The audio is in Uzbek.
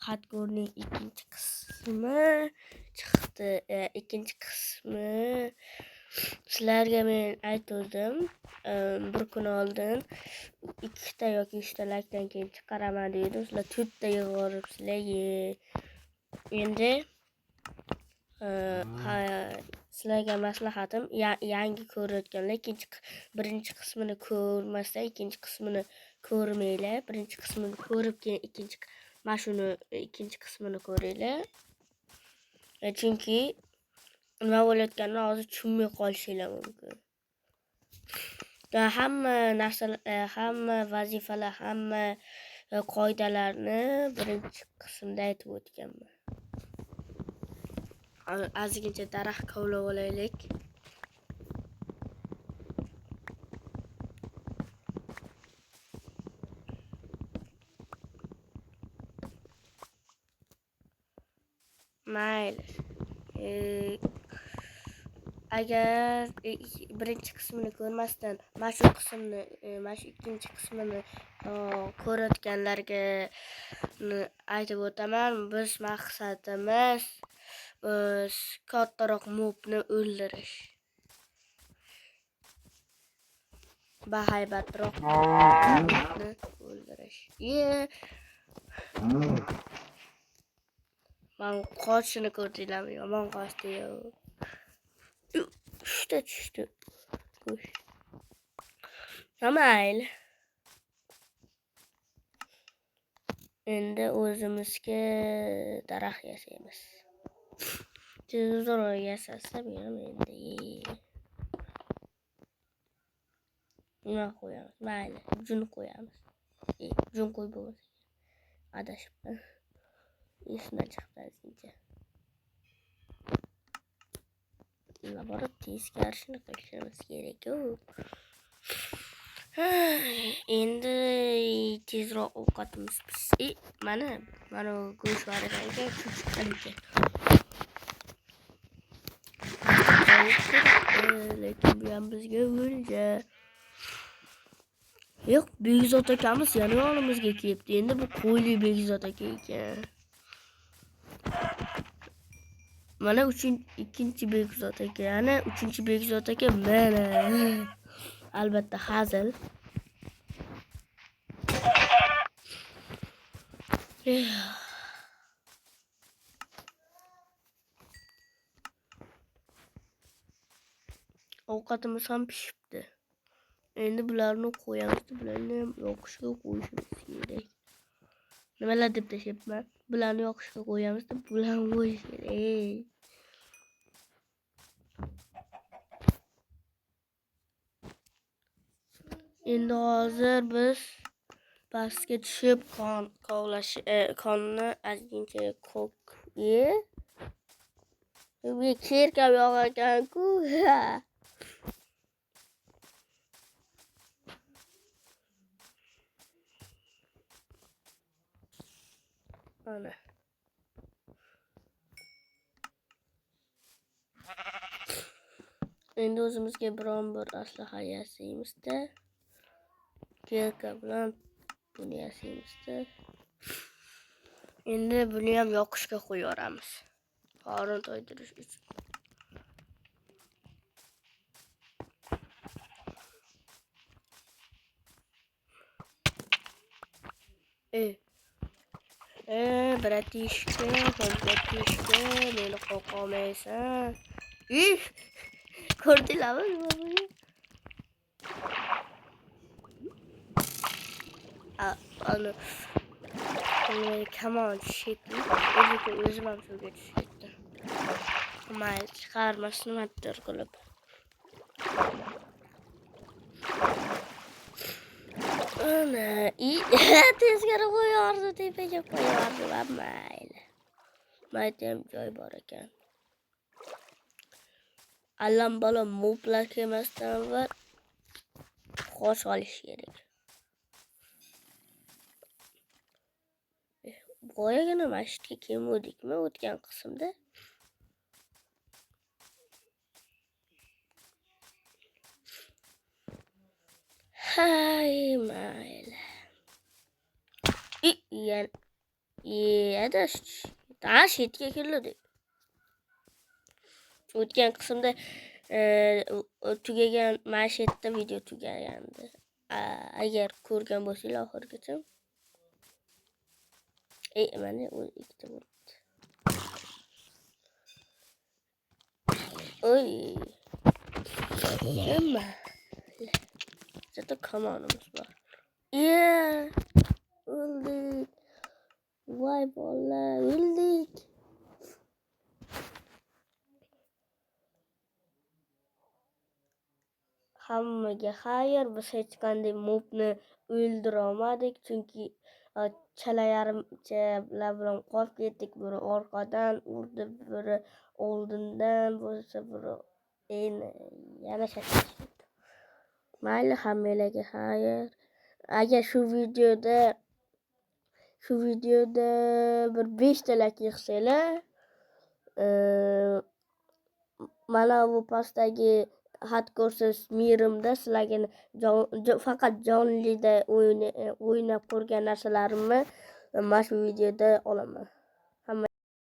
xatgo'rning ikkinchi qismi chiqdi. Ikkinchi qismi sizlarga men aytdim. Bir kun oldin 2 ta yoki 3 ta laykdan keyin chiqaraman dedim. Sizlar 4 ta yig'voribsizlar. Endi sizlarga maslahatim, yangi ko'rayotganlar birinchi qismini ko'rmasdan ikkinchi qismini ko'rmanglar. Birinchi qismini ko'rib keyin ikkinchi qismini ko'ringlar. Chunki nima bo'layotganini hozir tushunmay qolishinglar mumkin. Hamma vazifalar, hamma qoidalarni birinchi qismda aytib o'tganman. Ozgincha daraxt kovlab olaylik. Mayli. Agar birinchi qismini ko'rmasdan mana shu ikkinchi qismini ko'rayotganlarga aytib o'taman. Biz maqsadimiz kattaroq mobni o'ldirish. Bahaybatroq mobni o'ldirish. Men qochishini ko'rdinglarmi? Yomon qochdi-yu. Tushdi. Mayli. Endi o'zimizga daraxt yasaymiz. Tezroq yasasam endi. Nima qo'yamiz? Mayli, jun qo'yamiz. Jun qo'yib bo'lmasa. Adashibman. Esimdan chiqdi azizcha. Nima borib teskarishni qilishimiz kerak-ku. Endi tezroq ovqatimiz pishdi. Mana go'sht var ekan, chiqqan ekan. Lekin bu ham bizga o'lja. Yo'q, Begzod akamiz yana yonimizga kelibdi. Endi bu qo'yli Begzod aka ekan. Mana ikkinchi Begzod aka, yana uchinchi Begzod aka mana. Albatta hazil. Ovqatimiz ham pishibdi. Endi bularni qo'yamiz, bularni ham yoqishga qo'yishimiz kerak. Nimalar deb tashyapman? Bularni yoqishga qo'yamiz deb bularni qo'yish kerak. Endi hozir biz pastga tushib qonni ozgincha bu cherkab yog'ar ekan-ku. Mana. Endi o'zimizga biron bir aslaha yasaymiz-da. Cherka bilan buni yasaymiz-da. Endi buni ham yoqishga qo'yamiz. Qorin to'ydirish uchun. Bratishka, meni qo'rqolmaysan. Ko'rdinglarmi nima bo'ldi? Come on, shit. O'zim ham suvga tushdim. Mayli, chiqarmasdan mattor qilib. Ana, tezkari qo'yardi, tepaga qo'yardi, mayli. Mayda ham joy bor ekan. Allambalo moblar kelmasdan avval xo'sh olish kerak. Boyagina masjidga kelmadikmi o'tgan qismda? Hay mayli. Adash. Chetga keldi. O'tgan qismda tugagan mashetda video tugagandi. Agar ko'rgan bo'lsanglar oxirigacha. Mana u ikkita bo'ldi. Oy. Nima? Zато kamonimiz bor. O'ldik. Voy bola, o'ldik. Hammaga xayr, biz hech qanday mobni o'ldira olmadik, chunki chala yarimcha bilan qolib ketdik. Biri orqadan urdi, biri oldindan bo'lsa, biri yana shaklashdi. Mayli, hammalarga xayr. Agar shu videoda bir 5 ta like yig'sanglar, mana bu pastdagi hardcore mirimda sizlarga faqat jonlida o'ynab ko'rgan narsalarimni mana shu videoda olaman.